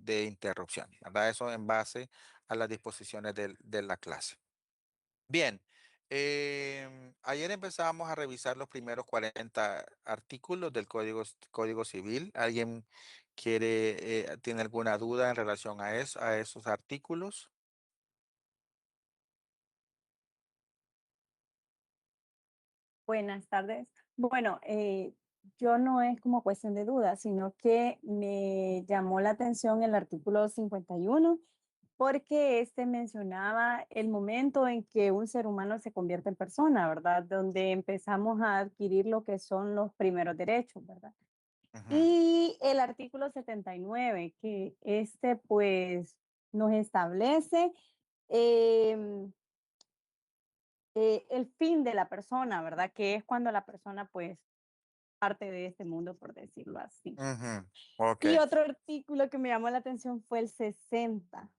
de interrupción, ¿verdad? Eso en base a las disposiciones de la clase. Bien, ayer empezamos a revisar los primeros 40 artículos del Código Civil. ¿Alguien tiene alguna duda en relación a eso, a esos artículos? Buenas tardes. Bueno, yo no es como cuestión de duda, sino que me llamó la atención el artículo 51 porque este mencionaba el momento en que un ser humano se convierte en persona, ¿verdad? Donde empezamos a adquirir lo que son los primeros derechos, ¿verdad? Ujú, Y el artículo 79, que este pues nos establece em, el fin de la persona, ¿verdad? Que es cuando la persona pues parte de este mundo, por decirlo así. ujú, ok, Y otro artículo que me llamó la atención fue el 60,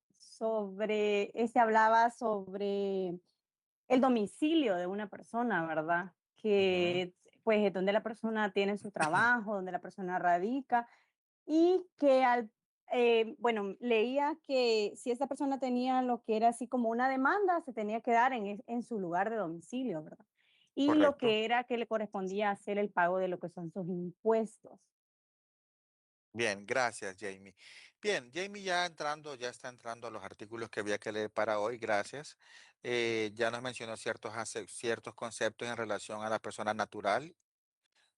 ese hablaba sobre el domicilio de una persona, ¿verdad? ujú, Que pues es donde la persona tiene su trabajo, donde la persona radica y que bueno, leía que si esta persona tenía lo que era así como una demanda, se tenía que dar en su lugar de domicilio, ¿verdad? Y lo correcto. que era que le correspondía hacer el pago de lo que son sus impuestos. Bien, gracias, Jamie. Bien, Jamie ya está entrando a los artículos que había que leer para hoy, gracias. Ya nos mencionó ciertos conceptos en relación a la persona natural,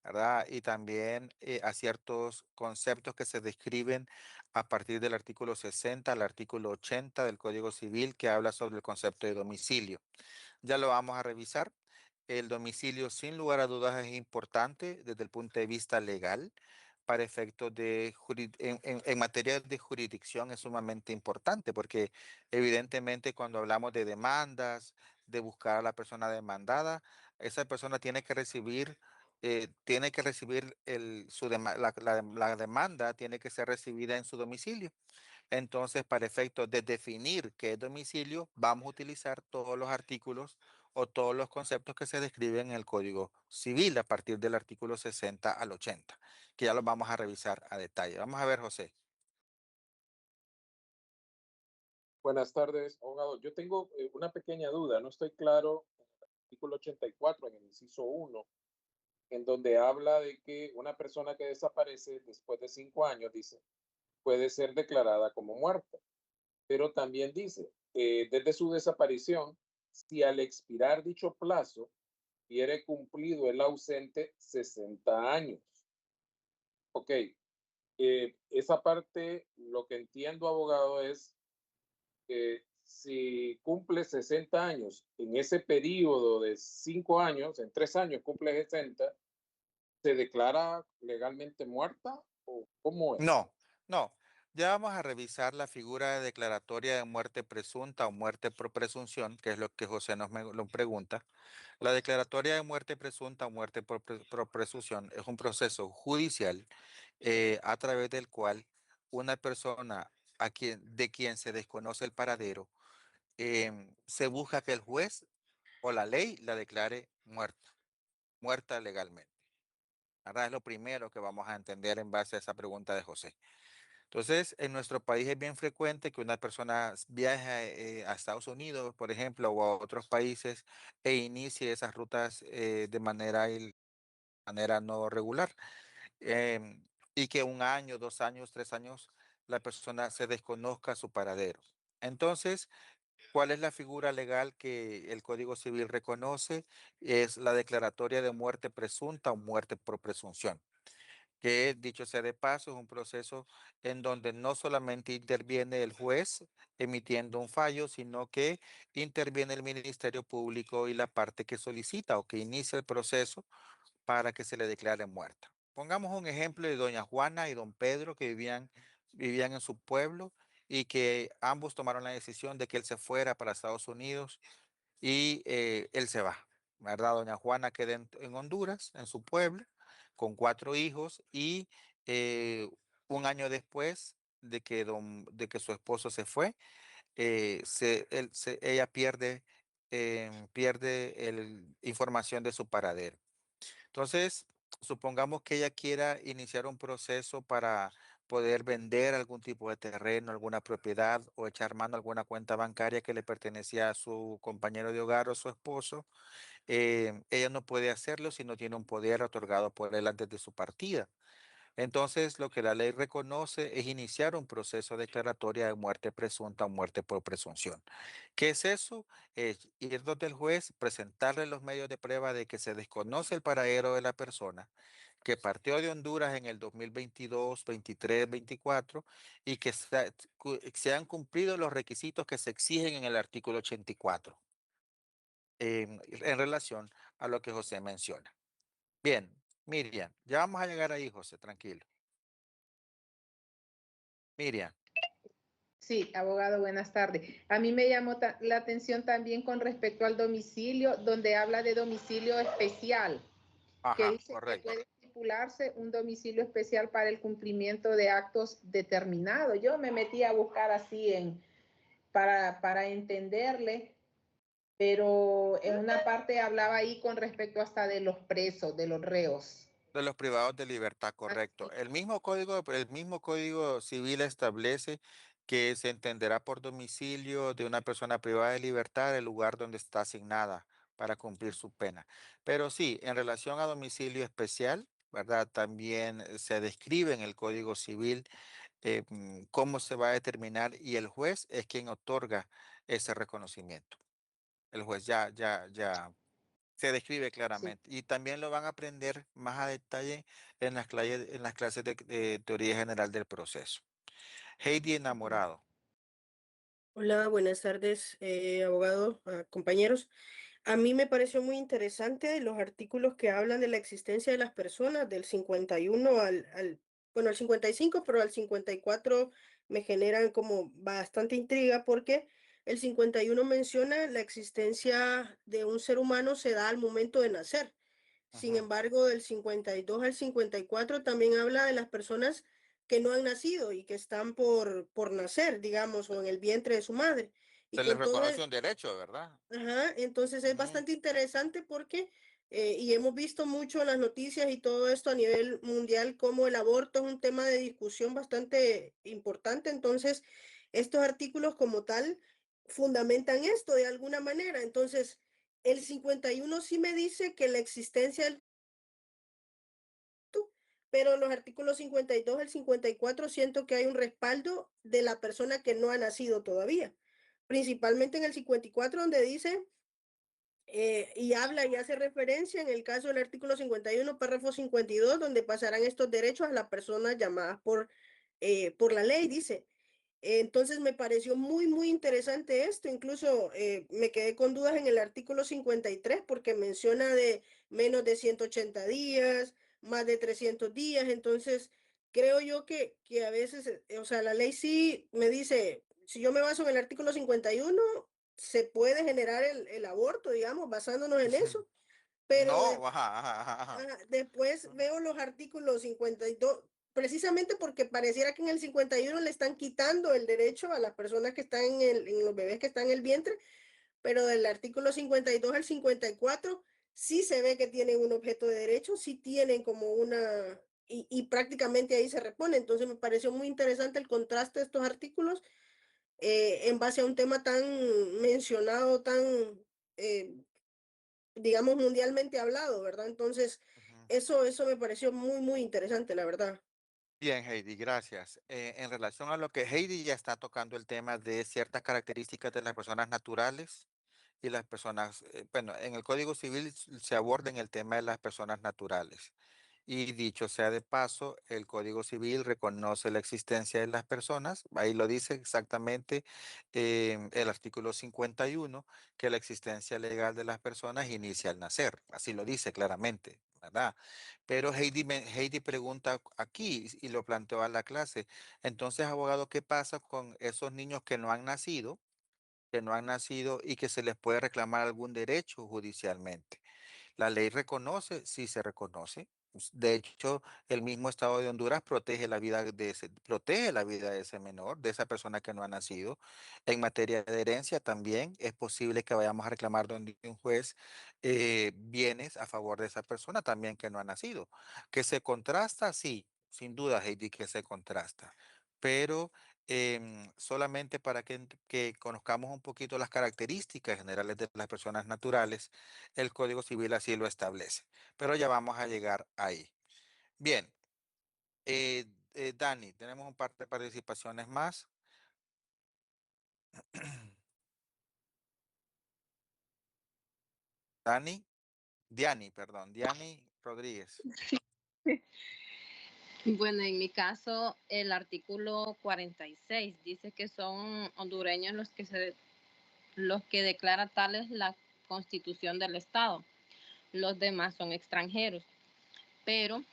¿verdad? Y también a ciertos conceptos que se describen a partir del artículo 60 al artículo 80 del Código Civil, que habla sobre el concepto de domicilio. Ya lo vamos a revisar. El domicilio, sin lugar a dudas, es importante desde el punto de vista legal. Para efectos en materia de jurisdicción es sumamente importante porque evidentemente cuando hablamos de demandas, de buscar a la persona demandada, esa persona tiene que recibir la demanda, tiene que ser recibida en su domicilio. Entonces, para efectos de definir qué es domicilio, vamos a utilizar todos los artículos o todos los conceptos que se describen en el Código Civil a partir del artículo 60 al 80, que ya los vamos a revisar a detalle. Vamos a ver, José. Buenas tardes, abogado. Yo tengo una pequeña duda. No estoy claro en el artículo 84, en el inciso 1, en donde habla de que una persona que desaparece después de 5 años, dice, puede ser declarada como muerta. Pero también dice, desde su desaparición, si al expirar dicho plazo hubiere cumplido el ausente 60 años. Ok, esa parte, lo que entiendo, abogado, es que si cumple 60 años, en ese periodo de 5 años, en 3 años cumple 60, ¿se declara legalmente muerta o cómo es? No, no. Ya vamos a revisar la figura de declaratoria de muerte presunta o muerte por presunción, que es lo que José lo pregunta. La declaratoria de muerte presunta o muerte por presunción es un proceso judicial a través del cual una persona de quien se desconoce el paradero, se busca que el juez o la ley la declare muerta, muerta legalmente. ¿Verdad? Es lo primero que vamos a entender en base a esa pregunta de José. Entonces, en nuestro país es bien frecuente que una persona viaje a Estados Unidos, por ejemplo, o a otros países e inicie esas rutas manera no regular. Y que un año, 2 años, 3 años, la persona se desconozca su paradero. Entonces, ¿cuál es la figura legal que el Código Civil reconoce? Es la declaratoria de muerte presunta o muerte por presunción, que dicho sea de paso, es un proceso en donde no solamente interviene el juez emitiendo un fallo, sino que interviene el Ministerio Público y la parte que solicita o que inicia el proceso para que se le declare muerta. Pongamos un ejemplo de doña Juana y don Pedro que vivían en su pueblo y que ambos tomaron la decisión de que él se fuera para Estados Unidos y él se va, ¿verdad? Doña Juana queda en Honduras, en su pueblo, con 4 hijos y un año después de que su esposo se fue, ella pierde información de su paradero. Entonces, supongamos que ella quiera iniciar un proceso poder vender algún tipo de terreno, alguna propiedad o echar mano a alguna cuenta bancaria que le pertenecía a su compañero de hogar o su esposo, ella no puede hacerlo si no tiene un poder otorgado por él antes de su partida. Entonces, lo que la ley reconoce es iniciar un proceso declaratorio de muerte presunta o muerte por presunción. ¿Qué es eso? Es ir donde el juez, presentarle los medios de prueba de que se desconoce el paradero de la persona, que partió de Honduras en el 2022, 23, 24 y que se han cumplido los requisitos que se exigen en el artículo 84 en relación a lo que José menciona. Bien, Miriam, ya vamos a llegar ahí, José, tranquilo. Miriam. Sí, abogado, buenas tardes. A mí me llamó la atención también con respecto al domicilio, donde habla de domicilio especial, que Ajá, dice que correcto. puede estipularse un domicilio especial para el cumplimiento de actos determinados. Yo me metí a buscar así para entenderle, pero en una parte hablaba ahí con respecto hasta de los presos, de los reos. De los privados de libertad, correcto. Así, El mismo código civil establece que se entenderá por domicilio de una persona privada de libertad el lugar donde está asignada para cumplir su pena. Pero sí, en relación a domicilio especial, ¿verdad? También se describe en el Código Civil cómo se va a determinar y el juez es quien otorga ese reconocimiento. El juez ya se describe sí. claramente. Y también lo van a aprender más a detalle en las clases de teoría general del proceso. Heidi enamorado. Hola, buenas tardes, abogado, compañeros. A mí me pareció muy interesante los artículos que hablan de la existencia de las personas del 51 bueno, al 55, pero al 54 me generan como bastante intriga porque el 51 menciona la existencia de un ser humano se da al momento de nacer. Sin Ujú. embargo, del 52 al 54 también habla de las personas que no han nacido y que están por nacer, digamos, o en el vientre de su madre. Y Se les con todo, reconoce un derecho, ¿verdad? ajá, entonces es Ujú, bastante interesante porque, y hemos visto mucho en las noticias y todo esto a nivel mundial, como el aborto es un tema de discusión bastante importante. Entonces, estos artículos como tal fundamentan esto de alguna manera. Entonces, el 51 sí me dice que la existencia del pero en los artículos 52 al 54 siento que hay un respaldo de la persona que no ha nacido todavía. Principalmente en el 54 donde dice y habla y hace referencia en el caso del artículo 51, párrafo 52, donde pasarán estos derechos a las personas llamadas por la ley, dice. Entonces me pareció muy, muy interesante esto. Incluso me quedé con dudas en el artículo 53 porque menciona de menos de 180 días, más de 300 días. Entonces creo yo que a veces, o sea, la ley sí me dice, si yo me baso en el artículo 51, se puede generar el aborto, digamos, basándonos en ujú. eso, pero No, ajá, ajá, ajá, ajá. después veo los artículos 52, precisamente porque pareciera que en el 51 le están quitando el derecho a las personas que están en los bebés que están en el vientre, pero del artículo 52 al 54 sí se ve que tienen un objeto de derecho, sí tienen como y prácticamente ahí se repone. Entonces me pareció muy interesante el contraste de estos artículos en base a un tema tan mencionado, tan, eh, digamos, mundialmente hablado, ¿verdad? Entonces, Ujú. eso me pareció muy, muy interesante, la verdad. Bien, Heidi, gracias. En relación a lo que Heidi ya está tocando el tema de ciertas características de las personas naturales y las personas, bueno, en el Código Civil se aborda en el tema de las personas naturales. Y dicho sea de paso, el Código Civil reconoce la existencia de las personas, ahí lo dice exactamente el artículo 51, que la existencia legal de las personas inicia al nacer, así lo dice claramente, ¿verdad? Pero Heidi pregunta aquí y lo planteó a la clase, entonces, abogado, ¿qué pasa con esos niños que no han nacido? Que no han nacido y que se les puede reclamar algún derecho judicialmente. La ley reconoce, sí se reconoce. De hecho, el mismo Estado de Honduras protege la vida de ese menor, de esa persona que no ha nacido. En materia de herencia también es posible que vayamos a reclamar donde un juez bienes a favor de esa persona también que no ha nacido. Que se contrasta, sí. sin duda, Heidi, que se contrasta. Pero solamente para que conozcamos un poquito las características generales de las personas naturales, el Código Civil así lo establece. Pero ya vamos a llegar ahí. Bien, Dani, tenemos un par de participaciones más. Dani, Diani, perdón, Diani Rodríguez. Bueno, en mi caso, el artículo 46 dice que son hondureños los que declara tales la Constitución del Estado. Los demás son extranjeros, pero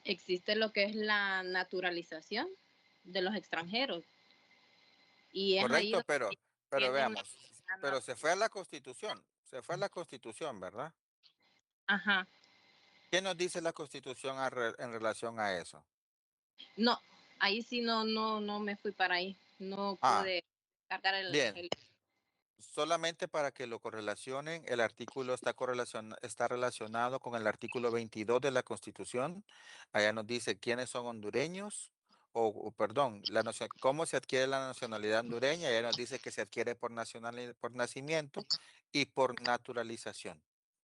existe lo que es la naturalización de los extranjeros y es ahí Correcto, donde pero tienen veamos, la pero se fue a la Constitución, se fue a la Constitución, ¿verdad? ajá, ¿Qué nos dice la Constitución en relación a eso? no, ahí sí no me fui para ahí, no Ah, pude cargar bien. Solamente para que lo correlacionen, el artículo está relacionado con el artículo 22 de la Constitución. Allá nos dice quiénes son hondureños, perdón, cómo se adquiere la nacionalidad hondureña. Allá nos dice que se adquiere por nacimiento y por naturalización,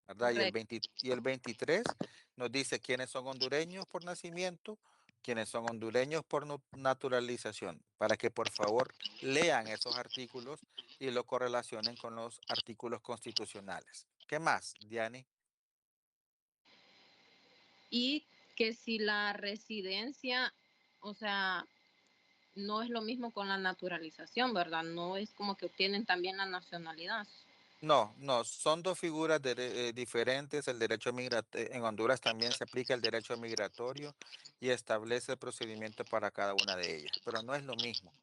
¿verdad? correcto, Y el 23 nos dice quiénes son hondureños por nacimiento, quiénes son hondureños por naturalización, para que por favor lean esos artículos y lo correlacionen con los artículos constitucionales. ¿Qué más, Diane? y que si la residencia, o sea, no es lo mismo con la naturalización, ¿verdad? No es como que obtienen también la nacionalidad. No, no, son dos figuras diferentes. El derecho migratorio, en Honduras también se aplica el derecho migratorio y establece el procedimiento para cada una de ellas, pero no es lo mismo,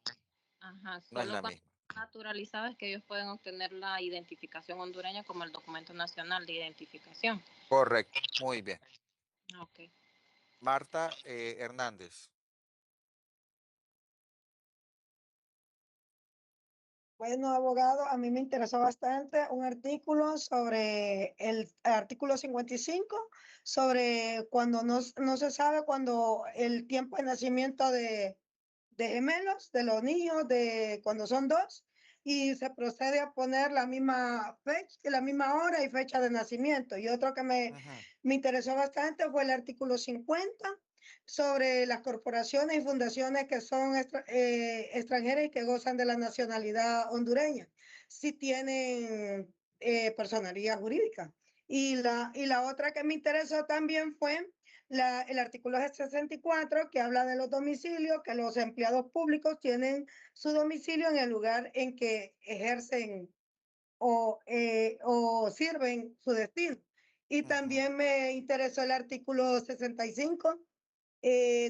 Ajá, no es solo la cuando misma. son naturalizadas es que ellos pueden obtener la identificación hondureña como el documento nacional de identificación. Correcto, muy bien. Ok. Marta Hernández. Bueno, abogado, a mí me interesó bastante un artículo sobre el artículo 55, sobre cuando no se sabe cuando el tiempo de nacimiento de gemelos, de los niños, de cuando son dos, y se procede a poner la misma fecha, la misma hora y fecha de nacimiento. Y otro que Ujú, me interesó bastante fue el artículo 50 sobre las corporaciones y fundaciones que son extranjeras y que gozan de la nacionalidad hondureña, si tienen personalidad jurídica. Y la otra que me interesó también fue el artículo 64 que habla de los domicilios, que los empleados públicos tienen su domicilio en el lugar en que ejercen o sirven su destino. Y ujú, también me interesó el artículo 65,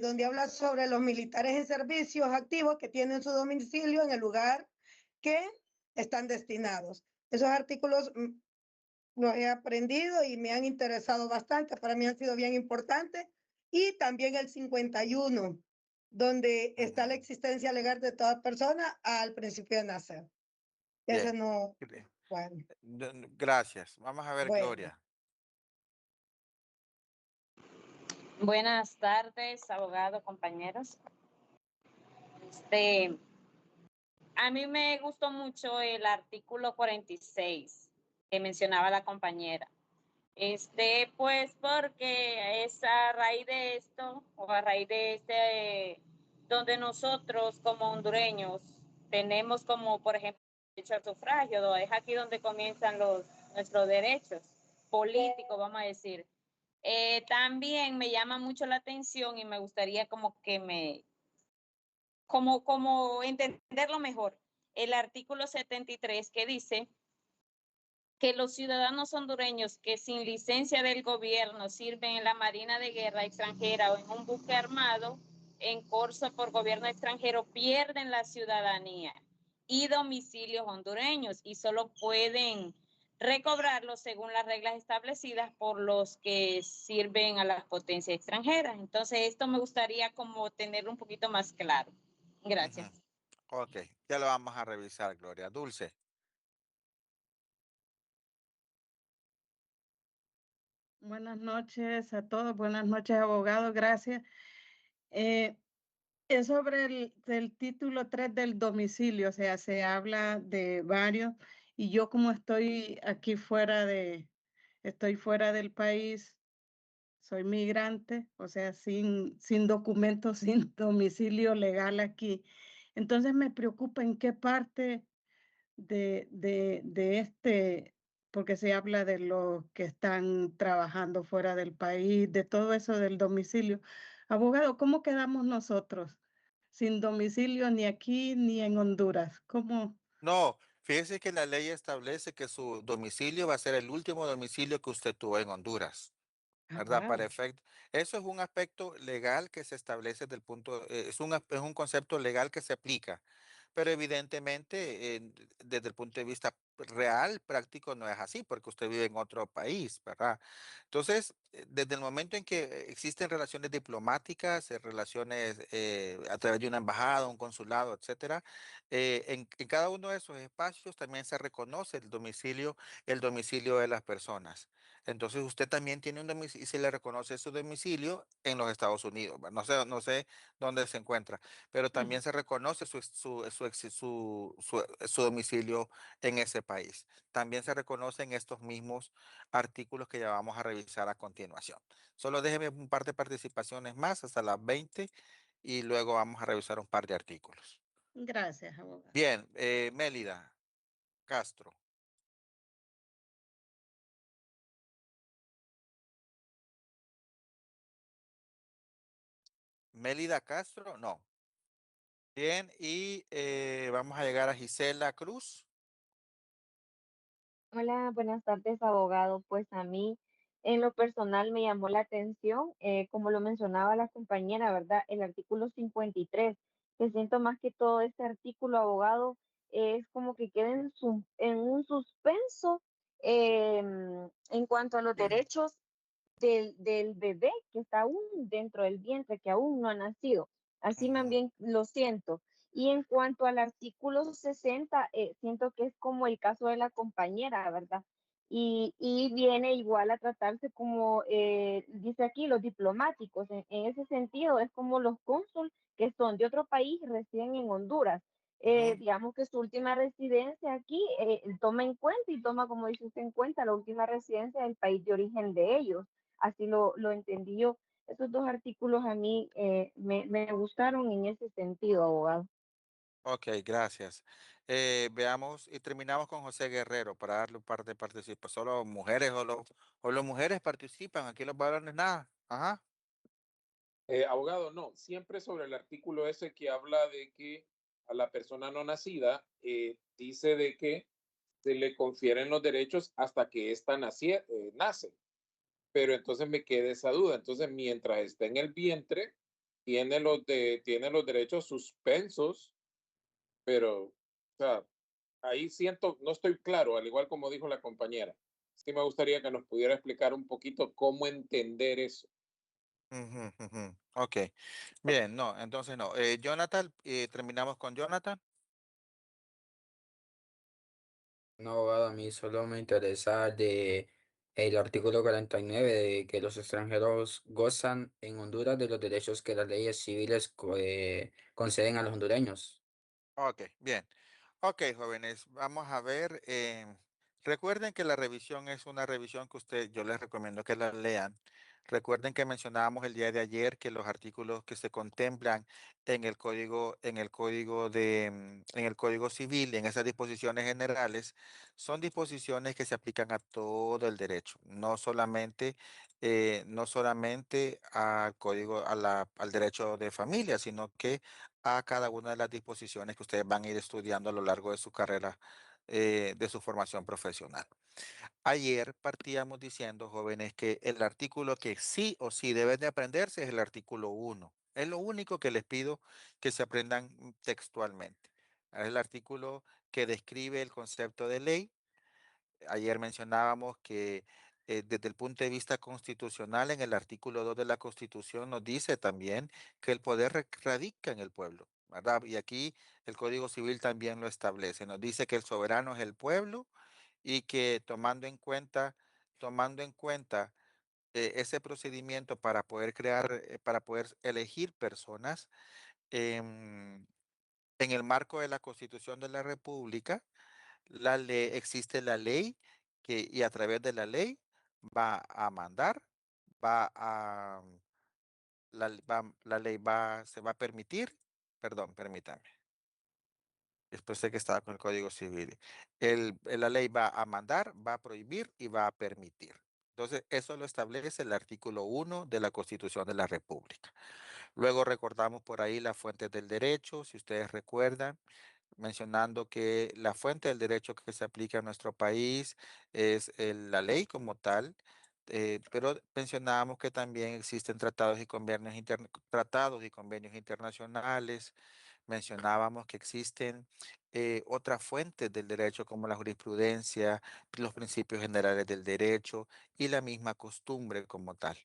donde habla sobre los militares en servicios activos que tienen su domicilio en el lugar que están destinados. Esos artículos los he aprendido y me han interesado bastante, para mí han sido bien importantes. Y también el 51, donde está la ujú. existencia legal de toda persona al principio de nacer. Ese Bien. no, bueno, Gracias. Vamos a ver, bueno. Gloria. Buenas tardes, abogado, compañeros. A mí me gustó mucho el artículo 46 que mencionaba la compañera. Pues porque es a raíz de esto, o a raíz de donde nosotros como hondureños tenemos como, por ejemplo, derecho al sufragio, es aquí donde comienzan nuestros derechos políticos, vamos a decir. También me llama mucho la atención y me gustaría como entenderlo mejor. El artículo 73 que dice que los ciudadanos hondureños que sin licencia del gobierno sirven en la Marina de Guerra extranjera o en un buque armado en curso por gobierno extranjero pierden la ciudadanía y domicilios hondureños y solo pueden recobrarlo según las reglas establecidas por los que sirven a las potencias extranjeras. Entonces, esto me gustaría como tenerlo un poquito más claro. Ujú. Gracias. Ok, ya lo vamos a revisar, Gloria. Dulce. Buenas noches a todos, buenas noches, abogado, gracias. Es sobre el título 3 del domicilio, o sea, se habla de varios, y yo como estoy aquí estoy fuera del país, soy migrante, o sea, sin documentos, sin domicilio legal aquí. Entonces me preocupa en qué parte de porque se habla de los que están trabajando fuera del país, de todo eso del domicilio. Abogado, ¿cómo quedamos nosotros? Sin domicilio ni aquí ni en Honduras. ¿Cómo? No, fíjese que la ley establece que su domicilio va a ser el último domicilio que usted tuvo en Honduras. Ah, ¿Verdad? Para wow. efecto. Eso es un aspecto legal que se establece del punto, es un concepto legal que se aplica, pero evidentemente desde el punto de vista real, práctico, no es así, porque usted vive en otro país, ¿verdad? Entonces, desde el momento en que existen relaciones diplomáticas, relaciones a través de una embajada, un consulado, etcétera, en cada uno de esos espacios también se reconoce el domicilio de las personas. Entonces usted también tiene un domicilio y se le reconoce su domicilio en los Estados Unidos. ¿Va? No sé dónde se encuentra, pero también se reconoce su domicilio en ese país. También se reconocen estos mismos artículos que ya vamos a revisar a continuación. Solo déjeme un par de participaciones más hasta las 20 y luego vamos a revisar un par de artículos. Gracias, abogado. Bien, Mélida Castro. Mélida Castro, no. Bien, y vamos a llegar a Gisela Cruz. Hola, buenas tardes, abogado. Pues a mí, en lo personal, me llamó la atención, como lo mencionaba la compañera, ¿verdad? El artículo 53, que siento más que todo este artículo, abogado, es como que queda en un suspenso en cuanto a los derechos del bebé que está aún dentro del vientre, que aún no ha nacido. Así Ujú, también lo siento. Y en cuanto al artículo 60, siento que es como el caso de la compañera, ¿verdad? Y viene igual a tratarse como, dice aquí, los diplomáticos. En ese sentido, es como los cónsul que son de otro país y residen en Honduras. ujú. Digamos que su última residencia aquí toma en cuenta y toma, como dice usted, en cuenta la última residencia del país de origen de ellos. Así lo entendí yo. Esos dos artículos a mí me gustaron en ese sentido, abogado. Ok, gracias. Veamos y terminamos con José Guerrero para darle un par de participaciones. Solo mujeres o las mujeres participan, aquí los varones nada. Ajá. Abogado, no, siempre sobre el artículo ese que habla de que a la persona no nacida dice de que se le confieren los derechos hasta que ésta nace. Pero entonces me queda esa duda. Entonces, mientras esté en el vientre, tiene los derechos suspensos, pero, o sea, ahí siento, no estoy claro, al igual como dijo la compañera. Sí me gustaría que nos pudiera explicar un poquito cómo entender eso. Ujú, ujú. Ok, bien, no, entonces no. Jonathan, terminamos con Jonathan. No, abogado, a mí solo me interesa de el artículo 49 de que los extranjeros gozan en Honduras de los derechos que las leyes civiles conceden a los hondureños. Ok, bien. Ok, jóvenes, vamos a ver. Recuerden que la revisión es una revisión que yo les recomiendo que la lean. Recuerden que mencionábamos el día de ayer que los artículos que se contemplan en el código civil, en esas disposiciones generales, son disposiciones que se aplican a todo el derecho, no solamente al código, al derecho de familia, sino que a cada una de las disposiciones que ustedes van a ir estudiando a lo largo de su carrera, de su formación profesional. Ayer partíamos diciendo, jóvenes, que el artículo que sí o sí deben de aprenderse es el artículo 1. Es lo único que les pido que se aprendan textualmente. Es el artículo que describe el concepto de ley. Ayer mencionábamos que desde el punto de vista constitucional, en el artículo 2 de la Constitución nos dice también que el poder radica en el pueblo, ¿verdad? Y aquí el Código Civil también lo establece. Nos dice que el soberano es el pueblo y que tomando en cuenta ese procedimiento para poder crear, para poder elegir personas em, en el marco de la Constitución de la República, existe la ley y a través de la ley va a mandar, va a, la ley se va a permitir, perdón, permítame. Después sé que estaba con el Código Civil. La ley va a mandar, va a prohibir y va a permitir. Entonces, eso lo establece el artículo 1 de la Constitución de la República. Luego recordamos por ahí las fuentes del derecho, si ustedes recuerdan, mencionando que la fuente del derecho que se aplica en nuestro país es la ley como tal, pero mencionábamos que también existen tratados y convenios internacionales. Mencionábamos que existen otras fuentes del derecho como la jurisprudencia, los principios generales del derecho y la misma costumbre como tal.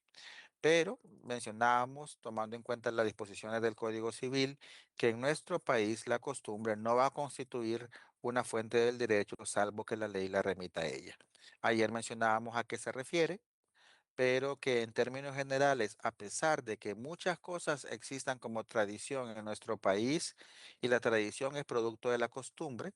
Pero mencionábamos, tomando en cuenta las disposiciones del Código Civil, que en nuestro país la costumbre no va a constituir una fuente del derecho salvo que la ley la remita a ella. Ayer mencionábamos a qué se refiere, pero que en términos generales, a pesar de que muchas cosas existan como tradición en nuestro país y la tradición es producto de la costumbre,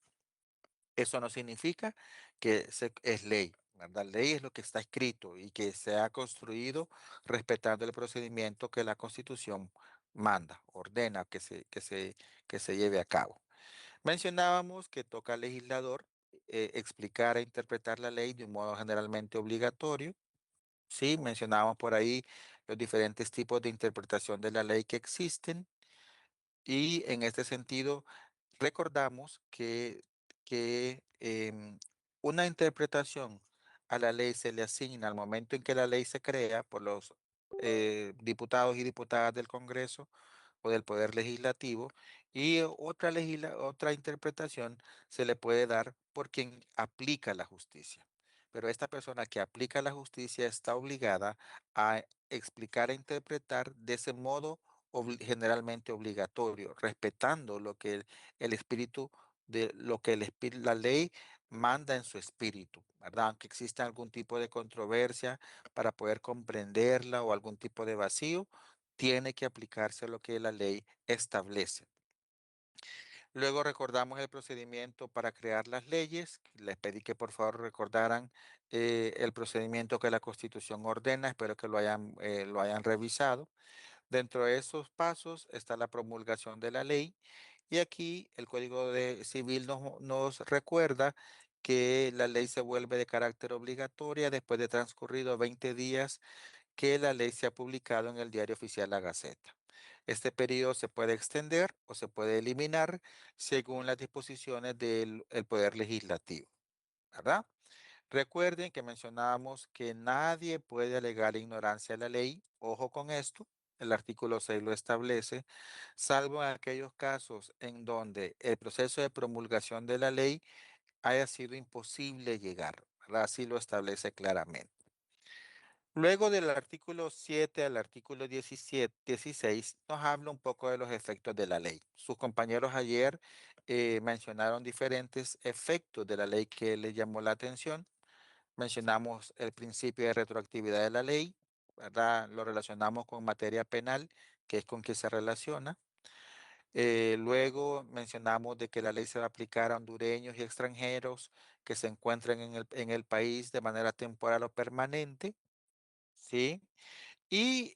eso no significa que es ley, ¿verdad? Ley es lo que está escrito y que se ha construido respetando el procedimiento que la Constitución manda, ordena que se lleve a cabo. Mencionábamos que toca al legislador explicar e interpretar la ley de un modo generalmente obligatorio. Sí, mencionábamos por ahí los diferentes tipos de interpretación de la ley que existen y en este sentido recordamos que una interpretación a la ley se le asigna al momento en que la ley se crea por los diputados y diputadas del Congreso o del Poder Legislativo y otra interpretación se le puede dar por quien aplica la justicia. Pero esta persona que aplica la justicia está obligada a explicar e interpretar de ese modo generalmente obligatorio, respetando lo que el espíritu de lo que la ley manda en su espíritu, ¿verdad? Aunque exista algún tipo de controversia para poder comprenderla o algún tipo de vacío, tiene que aplicarse lo que la ley establece. Luego recordamos el procedimiento para crear las leyes. Les pedí que por favor recordaran el procedimiento que la Constitución ordena. Espero que lo hayan revisado. Dentro de esos pasos está la promulgación de la ley y aquí el Civil nos recuerda que la ley se vuelve de carácter obligatoria después de transcurrido 20 días que la ley se ha publicado en el Diario Oficial La Gaceta. Este periodo se puede extender o se puede eliminar según las disposiciones del el Poder Legislativo, ¿verdad? Recuerden que mencionábamos que nadie puede alegar ignorancia de la ley. Ojo con esto, el artículo 6 lo establece, salvo en aquellos casos en donde el proceso de promulgación de la ley haya sido imposible llegar, ¿verdad? Así lo establece claramente. Luego del artículo 7 al artículo 16 nos habla un poco de los efectos de la ley. Sus compañeros ayer mencionaron diferentes efectos de la ley que les llamó la atención. Mencionamos el principio de retroactividad de la ley, ¿verdad? Lo relacionamos con materia penal, que es con que se relaciona. Luego mencionamos de que la ley se va a aplicar a hondureños y extranjeros que se encuentren en el país de manera temporal o permanente, ¿sí? Y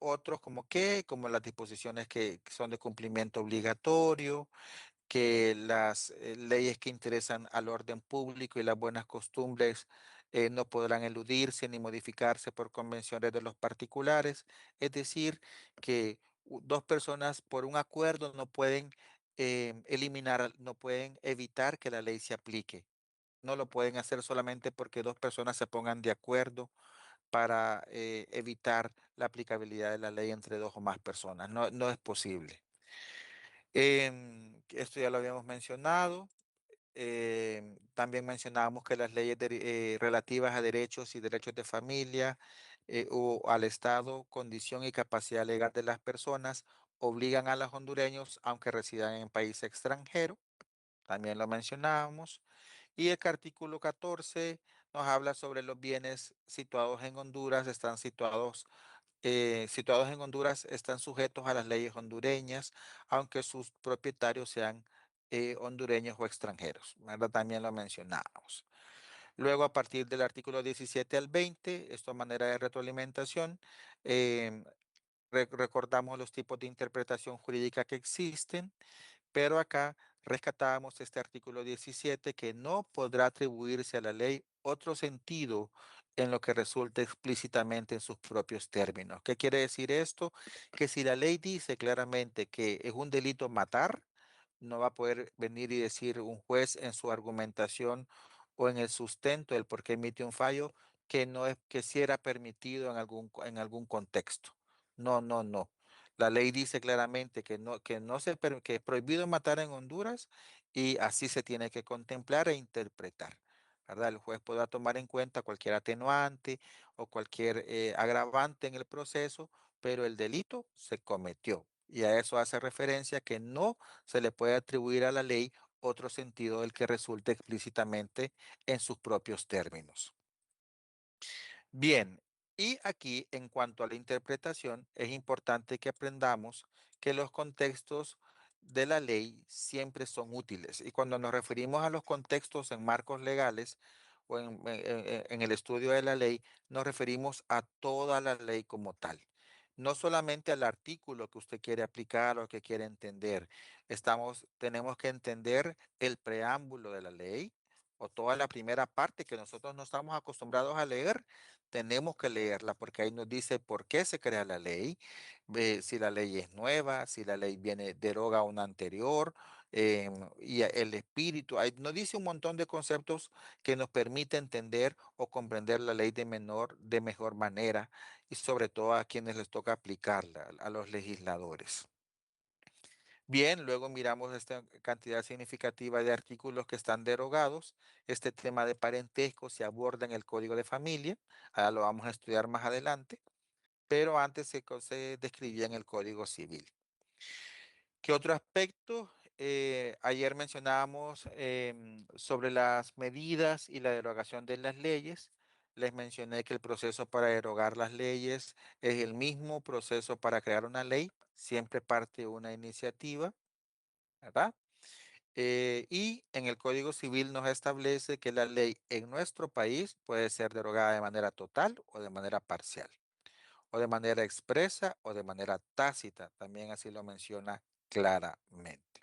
otros como las disposiciones que son de cumplimiento obligatorio, que las leyes que interesan al orden público y las buenas costumbres no podrán eludirse ni modificarse por convenciones de los particulares. Es decir, que dos personas por un acuerdo no pueden no pueden evitar que la ley se aplique. No lo pueden hacer solamente porque dos personas se pongan de acuerdo para evitar la aplicabilidad de la ley entre dos o más personas. No, no es posible. Esto ya lo habíamos mencionado. También mencionábamos que las leyes relativas a derechos y derechos de familia o al Estado, condición y capacidad legal de las personas obligan a los hondureños, aunque residan en país extranjero, también lo mencionábamos. Y el artículo 14 nos habla sobre los bienes situados en Honduras, situados en Honduras están sujetos a las leyes hondureñas, aunque sus propietarios sean hondureños o extranjeros, ¿verdad? También lo mencionamos. Luego, a partir del artículo 17 al 20, esto a manera de retroalimentación, em, recordamos los tipos de interpretación jurídica que existen, pero acá rescatábamos este artículo 17 que no podrá atribuirse a la ley otro sentido en lo que resulte explícitamente en sus propios términos. ¿Qué quiere decir esto? Que si la ley dice claramente que es un delito matar, no va a poder venir y decir un juez en su argumentación o en el sustento del por qué emite un fallo que no es que si era permitido en algún contexto. No, no, no. La ley dice claramente que es prohibido matar en Honduras y así se tiene que contemplar e interpretar, ¿verdad? El juez podrá tomar en cuenta cualquier atenuante o cualquier agravante en el proceso, pero el delito se cometió. Y a eso hace referencia que no se le puede atribuir a la ley otro sentido del que resulte explícitamente en sus propios términos. Bien, y aquí en cuanto a la interpretación, es importante que aprendamos que los contextos de la ley siempre son útiles. Y cuando nos referimos a los contextos en marcos legales o en el estudio de la ley, nos referimos a toda la ley como tal. No solamente al artículo que usted quiere aplicar o que quiere entender. Tenemos que entender el preámbulo de la ley o toda la primera parte que nosotros no estamos acostumbrados a leer, tenemos que leerla porque ahí nos dice por qué se crea la ley, si la ley es nueva, si la ley deroga una anterior, y el espíritu. Ahí nos dice un montón de conceptos que nos permite entender o comprender la ley de mejor manera y sobre todo a quienes les toca aplicarla, a los legisladores. Bien, luego miramos esta cantidad significativa de artículos que están derogados. Este tema de parentesco se aborda en el Código de Familia. Ahora lo vamos a estudiar más adelante, pero antes se describía en el Código Civil. ¿Qué otro aspecto? Ayer mencionábamos sobre las medidas y la derogación de las leyes. Les mencioné que el proceso para derogar las leyes es el mismo proceso para crear una ley. Siempre parte de una iniciativa, ¿verdad? Y en el Código Civil nos establece que la ley en nuestro país puede ser derogada de manera total o de manera parcial, o de manera expresa o de manera tácita. También así lo menciona claramente.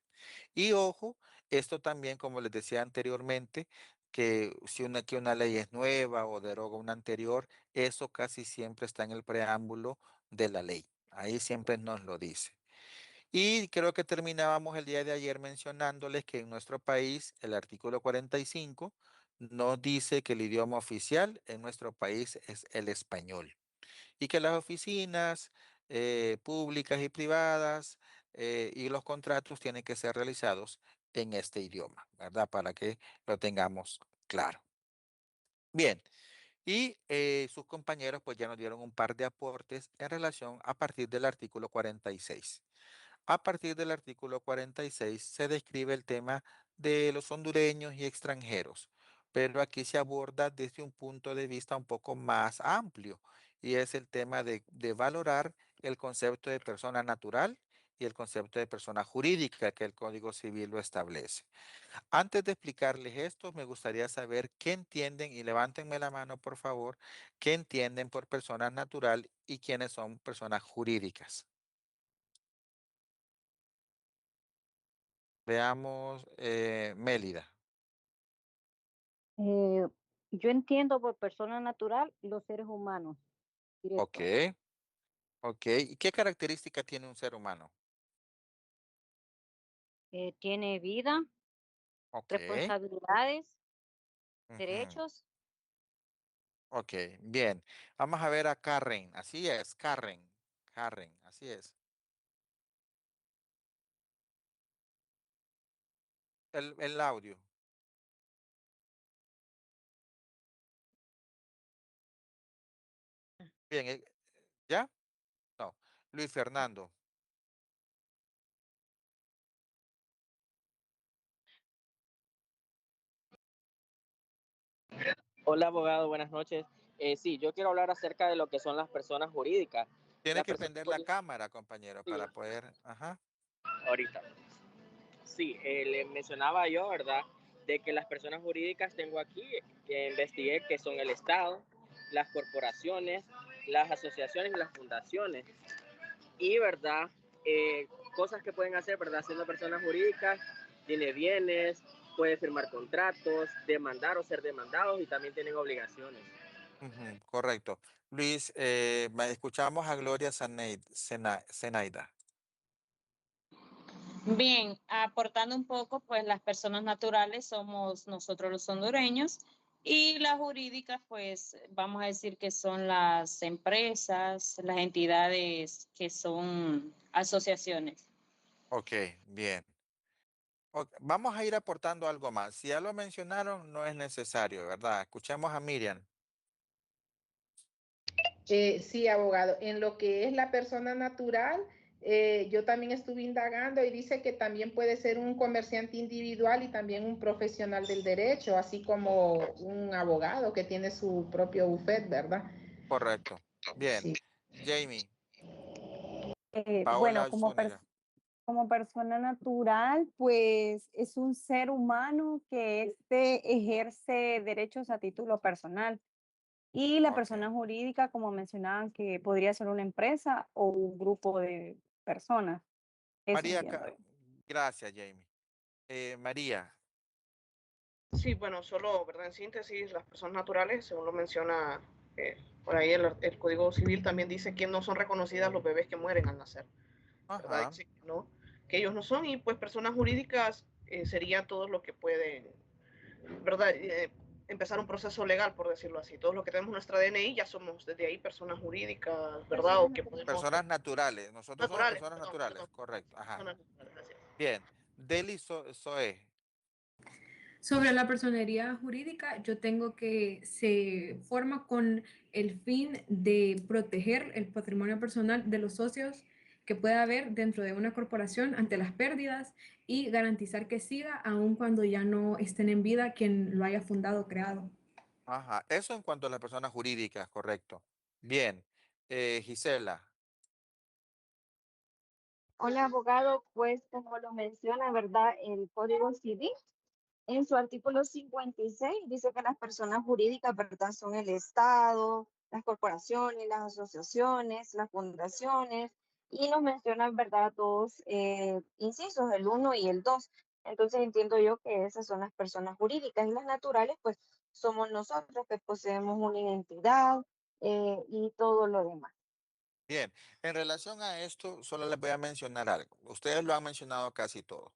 Y ojo, esto también, como les decía anteriormente, que si que una ley es nueva o deroga una anterior, eso casi siempre está en el preámbulo de la ley. Ahí siempre nos lo dice. Y creo que terminábamos el día de ayer mencionándoles que en nuestro país el artículo 45 nos dice que el idioma oficial en nuestro país es el español y que las oficinas públicas y privadas y los contratos tienen que ser realizados en este idioma, ¿verdad? Para que lo tengamos claro. Bien, y sus compañeros pues ya nos dieron un par de aportes en relación a partir del artículo 46. A partir del artículo 46 se describe el tema de los hondureños y extranjeros, pero aquí se aborda desde un punto de vista un poco más amplio y es el tema de valorar el concepto de persona natural y el concepto de persona jurídica que el Código Civil lo establece. Antes de explicarles esto, me gustaría saber qué entienden, y levántenme la mano por favor, qué entienden por persona natural y quiénes son personas jurídicas. Veamos, Mélida. Eh, yo entiendo por persona natural los seres humanos, Ok, directo. ok. ¿Y qué característica tiene un ser humano? Tiene vida, Ok, responsabilidades, ujú, derechos. ok, bien. Vamos a ver a Karen. Así es, Karen. Karen, así es. El audio. Bien, ¿ya? No. Luis Fernando. Hola, abogado, buenas noches. Sí, yo quiero hablar acerca de lo que son las personas jurídicas. Tiene Las que personas prender la jurídicas, cámara, compañero, para poder. Ajá. ahorita. Sí, le mencionaba yo, ¿verdad? De que las personas jurídicas tengo aquí, que investigué que son el Estado, las corporaciones, las asociaciones y las fundaciones. Y, ¿verdad? Cosas que pueden hacer, ¿verdad? Siendo personas jurídicas, tiene bienes, puede firmar contratos, demandar o ser demandados y también tienen obligaciones. Ujú, correcto. Luis, escuchamos a Gloria Zenaida. Bien, aportando un poco, pues las personas naturales somos nosotros los hondureños y las jurídicas, pues vamos a decir que son las empresas, las entidades que son asociaciones. Ok, bien. Ok, vamos a ir aportando algo más. Si ya lo mencionaron, no es necesario, ¿verdad? Escuchemos a Miriam. Sí, abogado. En lo que es la persona natural, yo también estuve indagando y dice que también puede ser un comerciante individual y también un profesional del derecho, así como un abogado que tiene su propio bufet, ¿verdad? Correcto. Bien. Sí. Jamie, Bueno, Paola Zúñiga. como persona natural, pues es un ser humano que ejerce derechos a título personal. Y la Ok. persona jurídica, como mencionaban, que podría ser una empresa o un grupo de personas. Eso María, entiendo yo. gracias, Jamie. María, Sí, bueno, solo, ¿verdad? En síntesis, las personas naturales, según lo menciona por ahí el Código Civil, también dice que no son reconocidas los bebés que mueren al nacer, ¿verdad? ajá, Dice que no, que ellos no son, y pues personas jurídicas sería todos los que pueden, ¿verdad? Empezar un proceso legal, por decirlo así. Todos los que tenemos nuestra DNI ya somos desde ahí personas jurídicas, ¿verdad? O que podemos... personas naturales. Nosotros somos Naturales, personas perdón, naturales, perdón. correcto. Ajá. Personas naturales, gracias. Bien. Deli Zoe. Sobre la personería jurídica, yo tengo que se forma con el fin de proteger el patrimonio personal de los socios que pueda haber dentro de una corporación ante las pérdidas y garantizar que siga aun cuando ya no estén en vida quien lo haya fundado o creado. Ajá. Eso en cuanto a las personas jurídicas, correcto. Bien. Gisela. Hola, abogado, pues como lo menciona, ¿verdad? El Código Civil, en su artículo 56 dice que las personas jurídicas, ¿verdad? Son el Estado, las corporaciones, las asociaciones, las fundaciones, y nos mencionan, ¿verdad? Dos incisos, el uno y el 2. Entonces entiendo yo que esas son las personas jurídicas y las naturales, pues somos nosotros que poseemos una identidad y todo lo demás. Bien. En relación a esto, solo les voy a mencionar algo. Ustedes lo han mencionado casi todo.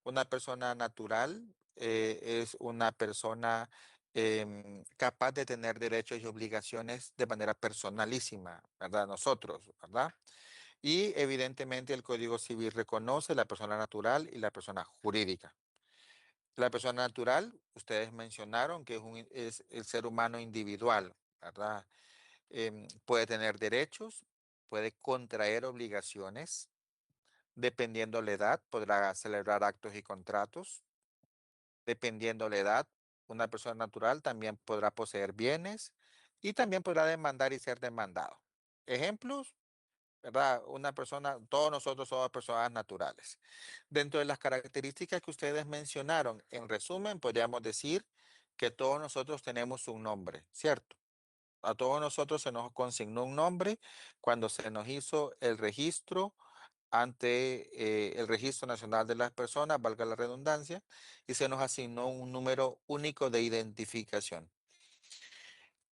Una persona natural es una persona capaz de tener derechos y obligaciones de manera personalísima, ¿verdad? Nosotros, ¿verdad? Y evidentemente el Código Civil reconoce la persona natural y la persona jurídica. La persona natural, ustedes mencionaron que es el ser humano individual, ¿verdad? Puede tener derechos, puede contraer obligaciones, dependiendo la edad, podrá celebrar actos y contratos. Dependiendo la edad, una persona natural también podrá poseer bienes y también podrá demandar y ser demandado. Ejemplos, ¿verdad? Una persona, todos nosotros somos personas naturales. Dentro de las características que ustedes mencionaron, en resumen, podríamos decir que todos nosotros tenemos un nombre, ¿cierto? A todos nosotros se nos consignó un nombre cuando se nos hizo el registro ante el Registro Nacional de las Personas, valga la redundancia, y se nos asignó un número único de identificación.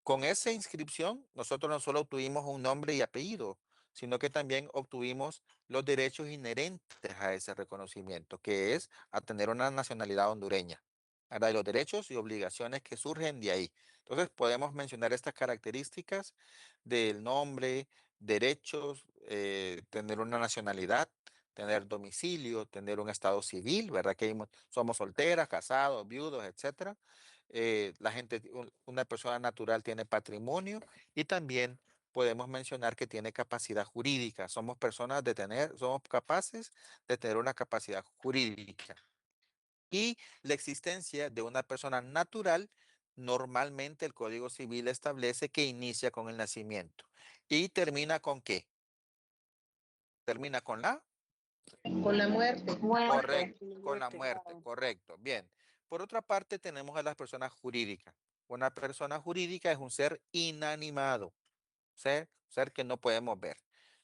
Con esa inscripción, nosotros no solo obtuvimos un nombre y apellido, sino que también obtuvimos los derechos inherentes a ese reconocimiento, que es a tener una nacionalidad hondureña, ¿verdad? Y los derechos y obligaciones que surgen de ahí. Entonces, podemos mencionar estas características del nombre, derechos, tener una nacionalidad, tener domicilio, tener un estado civil, ¿verdad? Que somos solteras, casados, viudos, etcétera. La gente, una persona natural tiene patrimonio y también podemos mencionar que tiene capacidad jurídica. Somos capaces de tener una capacidad jurídica. Y la existencia de una persona natural normalmente el Código Civil establece que inicia con el nacimiento. ¿Y termina con qué? Termina con la Con la muerte. correcto, con la muerte, correcto. Bien. Por otra parte, tenemos a las personas jurídicas. Una persona jurídica es un ser inanimado, ser que no podemos ver.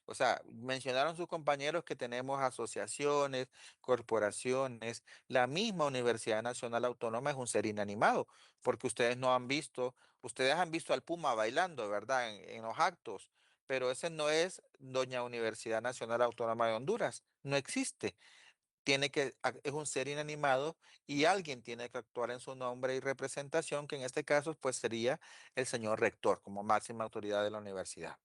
O sea, mencionaron sus compañeros que tenemos asociaciones, corporaciones. La misma Universidad Nacional Autónoma es un ser inanimado, porque ustedes han visto al Puma bailando, ¿verdad? En los actos, pero ese no es Doña Universidad Nacional Autónoma de Honduras. No existe. Es un ser inanimado y alguien tiene que actuar en su nombre y representación, que en este caso pues sería el señor rector como máxima autoridad de la universidad.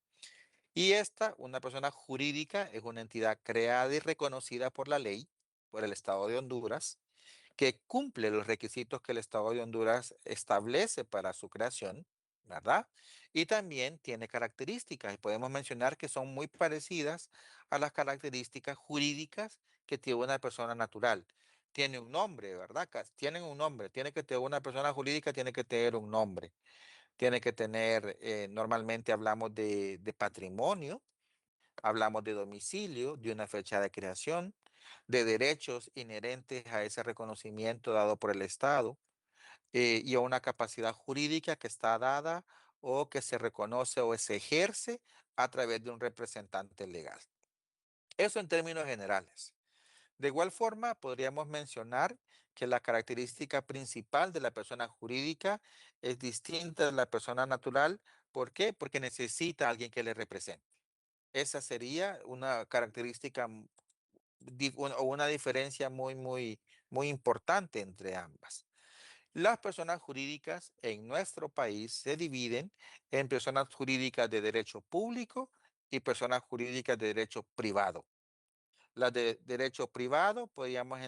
Y una persona jurídica, es una entidad creada y reconocida por la ley, por el Estado de Honduras, que cumple los requisitos que el Estado de Honduras establece para su creación, ¿verdad? Y también tiene características, y podemos mencionar que son muy parecidas a las características jurídicas que tiene una persona natural. Tiene un nombre, ¿verdad? Tienen un nombre, una persona jurídica tiene que tener un nombre, tiene que tener, normalmente hablamos de patrimonio, hablamos de domicilio, de una fecha de creación, de derechos inherentes a ese reconocimiento dado por el Estado, y a una capacidad jurídica que está dada o que se reconoce o se ejerce a través de un representante legal. Eso en términos generales. De igual forma, podríamos mencionar que la característica principal de la persona jurídica es distinta de la persona natural. ¿Por qué? Porque necesita a alguien que le represente. Esa sería una característica o una diferencia muy importante entre ambas. Las personas jurídicas en nuestro país se dividen en personas jurídicas de derecho público y personas jurídicas de derecho privado. Las de derecho privado, podríamos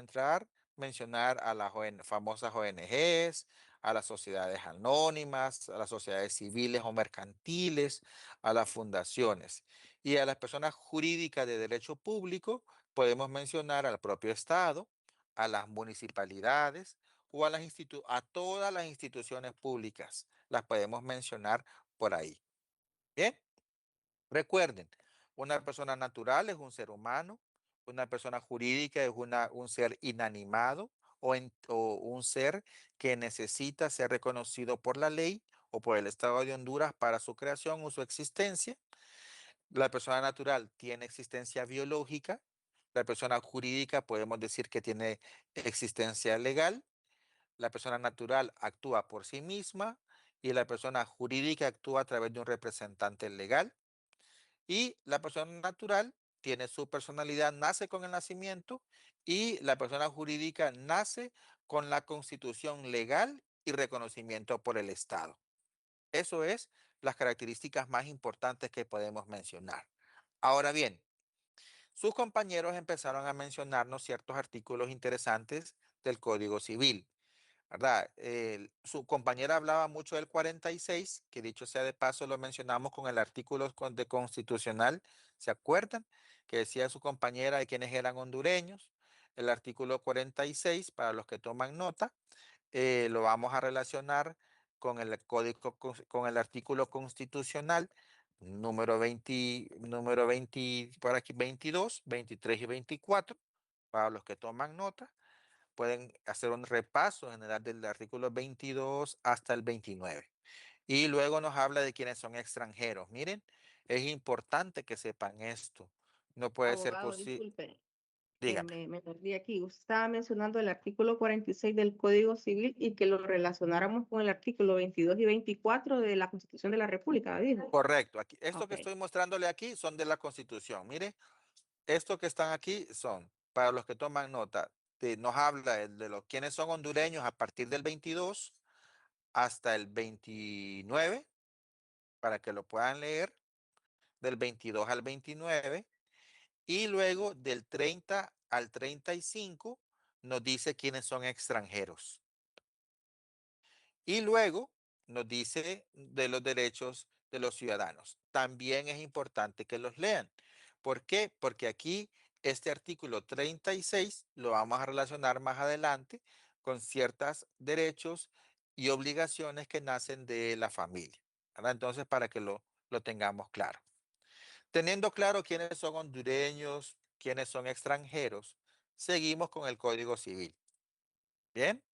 mencionar a las famosas ONGs, a las sociedades anónimas, a las sociedades civiles o mercantiles, a las fundaciones. Y a las personas jurídicas de derecho público, podemos mencionar al propio Estado, a las municipalidades o a todas las instituciones públicas. Las podemos mencionar por ahí. Bien. Recuerden, una persona natural es un ser humano, una persona jurídica es un ser inanimado o un ser que necesita ser reconocido por la ley o por el Estado de Honduras para su creación o su existencia. La persona natural tiene existencia biológica, la persona jurídica podemos decir que tiene existencia legal, la persona natural actúa por sí misma y la persona jurídica actúa a través de un representante legal. Y la persona natural tiene su personalidad, nace con el nacimiento, y la persona jurídica nace con la constitución legal y reconocimiento por el Estado. Eso es las características más importantes que podemos mencionar. Ahora bien, sus compañeros empezaron a mencionarnos ciertos artículos interesantes del Código Civil, ¿verdad? Su compañera hablaba mucho del 46, que dicho sea de paso lo mencionamos con el artículo de constitucional, ¿se acuerdan? Que decía su compañera de quienes eran hondureños. El artículo 46, para los que toman nota, lo vamos a relacionar con el código, con el artículo constitucional número 20, por aquí 22, 23 y 24, para los que toman nota pueden hacer un repaso general del artículo 22 hasta el 29. Y luego nos habla de quienes son extranjeros. Miren, es importante que sepan esto. No puede ser Abogado, posible. disculpe, Dígame. me perdí aquí. Usted estaba mencionando el artículo 46 del Código Civil y que lo relacionáramos con el artículo 22 y 24 de la Constitución de la República, ¿dijo? Correcto. Aquí, esto que Ok. estoy mostrándole aquí son de la Constitución. Mire, estos que están aquí son, para los que toman nota, nos habla de los quienes son hondureños a partir del 22 hasta el 29, para que lo puedan leer, del 22 al 29. Y luego del 30 al 35 nos dice quiénes son extranjeros. Y luego nos dice de los derechos de los ciudadanos. También es importante que los lean. ¿Por qué? Porque aquí este artículo 36 lo vamos a relacionar más adelante con ciertos derechos y obligaciones que nacen de la familia, ¿verdad? Entonces, para que lo tengamos claro. Teniendo claro quiénes son hondureños, quiénes son extranjeros, seguimos con el Código Civil. Bien.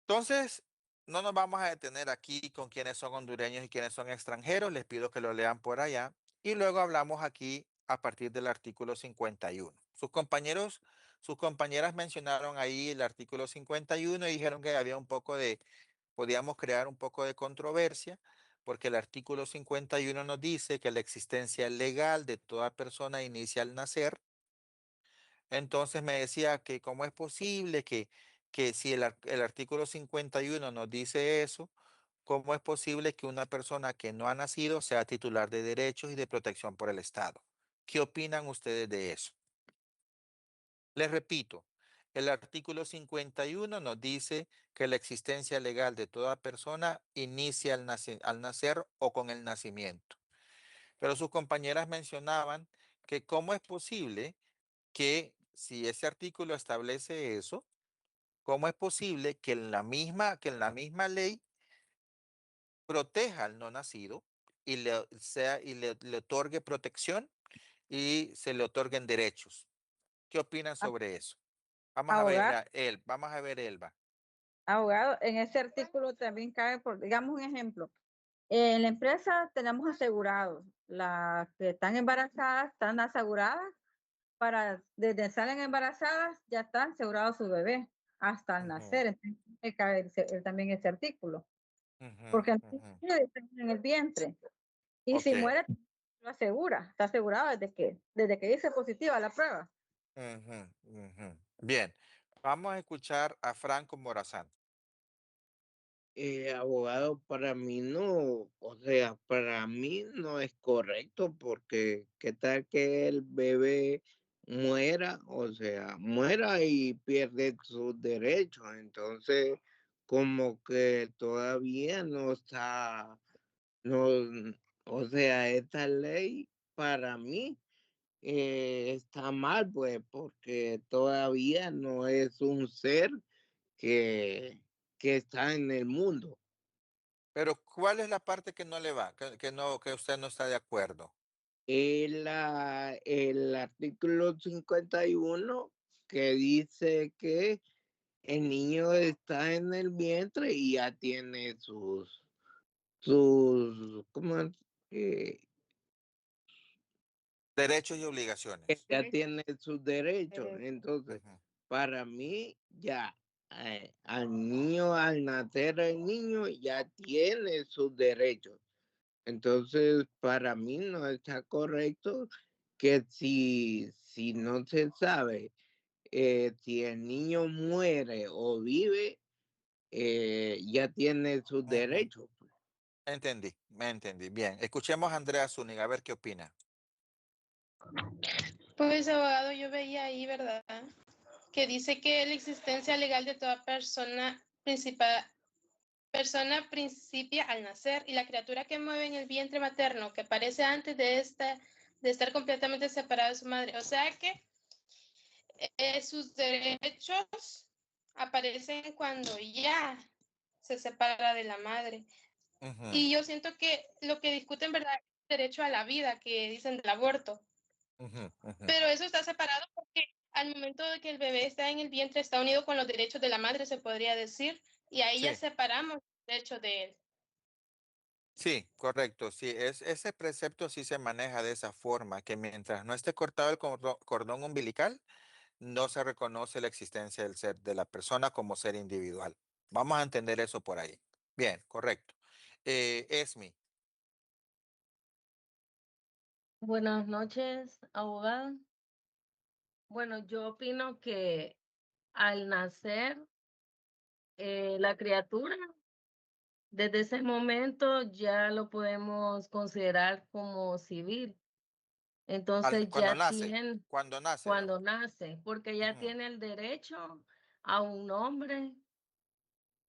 Entonces, no nos vamos a detener aquí con quiénes son hondureños y quiénes son extranjeros. Les pido que lo lean por allá. Y luego hablamos aquí a partir del artículo 51. Sus compañeras mencionaron ahí el artículo 51 y dijeron que había podíamos crear un poco de controversia, porque el artículo 51 nos dice que la existencia legal de toda persona inicia al nacer. Entonces me decía que cómo es posible que si el artículo 51 nos dice eso, ¿cómo es posible que una persona que no ha nacido sea titular de derechos y de protección por el Estado? ¿Qué opinan ustedes de eso? Les repito, el artículo 51 nos dice que la existencia legal de toda persona inicia al nacer o con el nacimiento. Pero sus compañeras mencionaban que cómo es posible que si ese artículo establece eso, ¿cómo es posible que en la misma ley proteja al no nacido y le otorgue protección y se le otorguen derechos? ¿Qué opinan sobre eso? Abogado, Vamos a ver, Elba. abogado, en ese artículo también cabe, por, digamos un ejemplo, en la empresa tenemos asegurados, las que están embarazadas están aseguradas desde salen embarazadas ya están asegurados su bebé hasta el nacer, entonces cabe también ese artículo, porque están en el vientre y si Ok. muere lo asegura, está asegurado desde que dice positiva la prueba. Bien, vamos a escuchar a Franco Morazán. Abogado, para mí no, o sea, para mí no es correcto porque qué tal que el bebé muera, o sea, muera y pierde sus derechos, entonces como que todavía no está, no, o sea, esta ley para mí está mal, pues, porque todavía no es un ser que, que está en el mundo. Pero ¿cuál es la parte que no le va, que usted no está de acuerdo? El artículo 51 que dice que el niño está en el vientre y ya tiene ¿cómo es? Derechos y obligaciones. Ya tiene sus derechos. Entonces, para mí, ya, al niño, al nacer el niño, ya tiene sus derechos. Entonces, para mí no está correcto que si no se sabe si el niño muere o vive, ya tiene sus derechos. Me entendí. Bien, escuchemos a Andrea Zúñiga, a ver qué opina. Pues, abogado, yo veía ahí, ¿verdad? Que dice que la existencia legal de toda persona principia al nacer y la criatura que mueve en el vientre materno que aparece antes de estar completamente separada de su madre. O sea que sus derechos aparecen cuando ya se separa de la madre. Y yo siento que lo que discuten, ¿verdad? Es el derecho a la vida, que dicen del aborto. Pero eso está separado porque al momento de que el bebé está en el vientre está unido con los derechos de la madre, se podría decir, y ahí ya separamos los derechos de él. Sí, correcto. Sí, ese precepto sí se maneja de esa forma, que mientras no esté cortado el cordón umbilical, no se reconoce la existencia del ser, de la persona como ser individual. Vamos a entender eso por ahí. Bien, correcto. Esmi. Buenas noches, abogada. Bueno, yo opino que al nacer la criatura, desde ese momento ya lo podemos considerar como civil. Entonces Cuando ya nace, tiene, cuando nace. cuando nace, porque ya tiene el derecho a un nombre,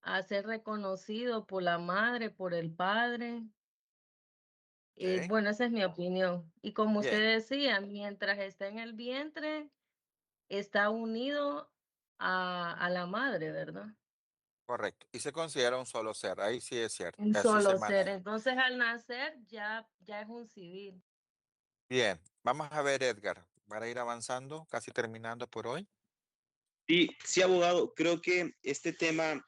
a ser reconocido por la madre, por el padre. Bueno, esa es mi opinión. Y como Bien. usted decía, mientras está en el vientre, está unido a la madre, ¿verdad? Correcto. Y se considera un solo ser. Ahí sí es cierto. Un Así se solo ser. maneja. Entonces, al nacer ya es un civil. Bien, vamos a ver, Edgar, para ir avanzando, casi terminando por hoy. Sí, abogado, creo que este tema,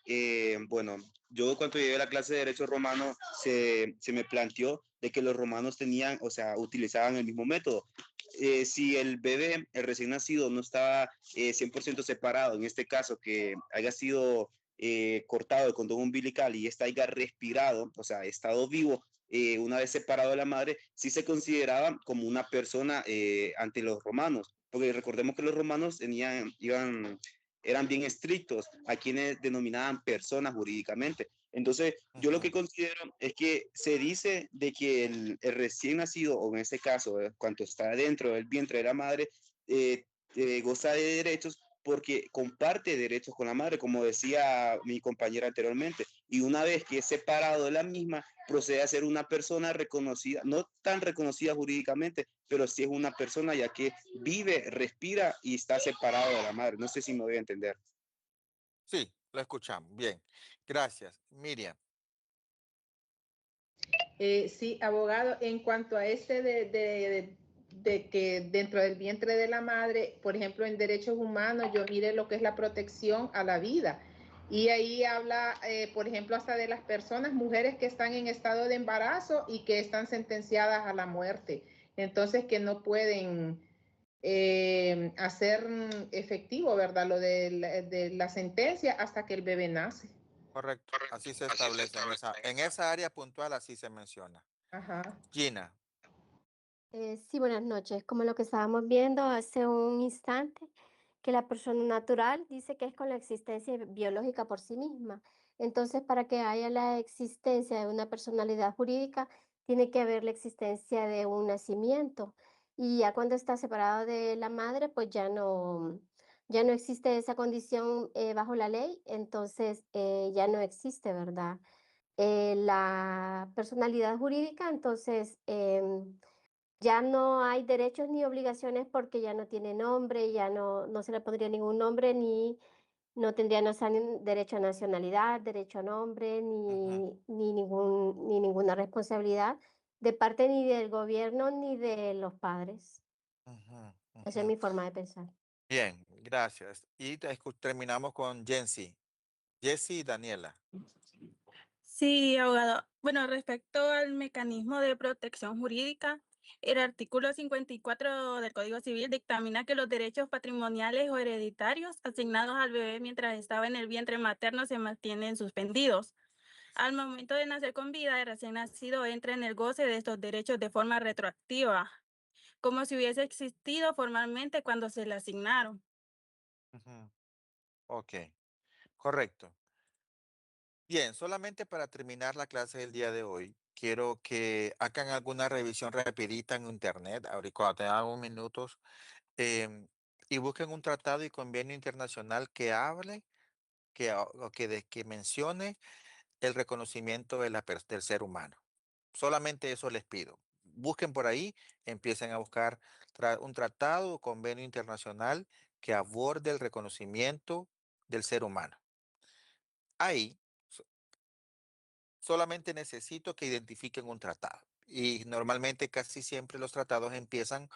bueno, yo cuando llevé la clase de Derecho Romano se me planteó de que los romanos tenían, o sea, utilizaban el mismo método. Si el bebé, el recién nacido, no estaba 100% separado, en este caso que haya sido cortado el cordón umbilical y ésta haya respirado, o sea, estado vivo, una vez separado de la madre, sí se consideraba como una persona ante los romanos, porque recordemos que los romanos eran bien estrictos a quienes denominaban personas jurídicamente. Entonces, yo lo que considero es que se dice de que el recién nacido, o en este caso, cuando está dentro del vientre de la madre, goza de derechos porque comparte derechos con la madre, como decía mi compañera anteriormente, y una vez que es separado de la misma, procede a ser una persona reconocida, no tan reconocida jurídicamente, pero sí es una persona ya que vive, respira y está separado de la madre. No sé si me voy a entender. Sí, lo escuchamos. Bien, gracias. Miriam. Sí, abogado, en cuanto a este de que dentro del vientre de la madre, por ejemplo, en derechos humanos, yo mire lo que es la protección a la vida. Y ahí habla, por ejemplo, hasta de las personas, mujeres que están en estado de embarazo y que están sentenciadas a la muerte. Entonces, que no pueden hacer efectivo, ¿verdad? Lo de la sentencia hasta que el bebé nace. Correcto. Así se establece en esa área puntual, así se menciona. Ajá. Gina. Sí, buenas noches. Como lo que estábamos viendo hace un instante, que la persona natural dice que es con la existencia biológica por sí misma. Entonces, para que haya la existencia de una personalidad jurídica, tiene que haber la existencia de un nacimiento. Y ya cuando está separado de la madre, pues ya no existe esa condición bajo la ley, entonces ya no existe, ¿verdad? La personalidad jurídica, entonces ya no hay derechos ni obligaciones porque ya no tiene nombre, ya no se le pondría ningún nombre, ni no tendría derecho a nacionalidad, derecho a nombre, ni ninguna responsabilidad de parte ni del gobierno ni de los padres. Esa es mi forma de pensar. Bien, gracias. Y terminamos con Jensi. Jessie y Daniela. Sí, abogado. Bueno, respecto al mecanismo de protección jurídica, el artículo 54 del Código Civil dictamina que los derechos patrimoniales o hereditarios asignados al bebé mientras estaba en el vientre materno se mantienen suspendidos. Al momento de nacer con vida, el recién nacido entra en el goce de estos derechos de forma retroactiva, como si hubiese existido formalmente cuando se le asignaron. Ok, correcto. Bien, solamente para terminar la clase del día de hoy, quiero que hagan alguna revisión rapidita en internet, ahorita cuando tengan unos minutos, y busquen un tratado y convenio internacional que hable, que mencione el reconocimiento de del ser humano. Solamente eso les pido. Busquen por ahí, empiecen a buscar un tratado o convenio internacional que aborde el reconocimiento del ser humano. Ahí solamente necesito que identifiquen un tratado. Y normalmente casi siempre los tratados empiezan,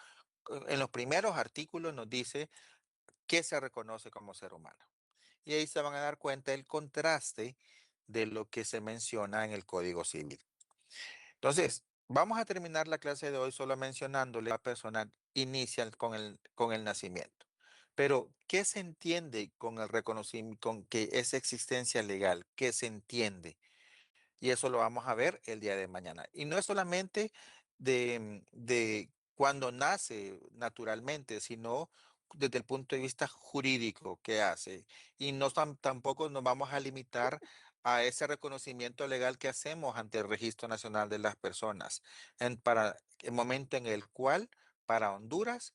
en los primeros artículos nos dice qué se reconoce como ser humano. Y ahí se van a dar cuenta el contraste de lo que se menciona en el Código Civil. Entonces, vamos a terminar la clase de hoy solo mencionándole la persona inicial con el nacimiento. Pero, ¿qué se entiende con el reconocimiento, con que es existencia legal? ¿Qué se entiende? Y eso lo vamos a ver el día de mañana. Y no es solamente de cuando nace naturalmente, sino desde el punto de vista jurídico que hace. Y no tampoco nos vamos a limitar a ese reconocimiento legal que hacemos ante el Registro Nacional de las Personas, para el momento en el cual para Honduras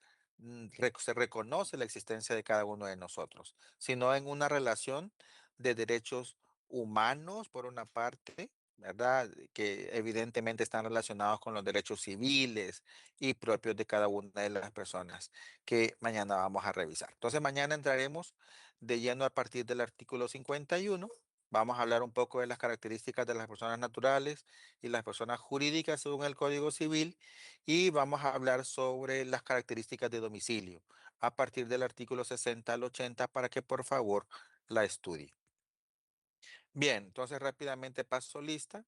se reconoce la existencia de cada uno de nosotros, sino en una relación de derechos humanos, por una parte, ¿verdad? Que evidentemente están relacionados con los derechos civiles y propios de cada una de las personas que mañana vamos a revisar. Entonces, mañana entraremos de lleno a partir del artículo 51 Vamos a hablar un poco de las características de las personas naturales y las personas jurídicas según el Código Civil y vamos a hablar sobre las características de domicilio a partir del artículo 60 al 80 para que por favor la estudie. Bien, entonces rápidamente paso lista.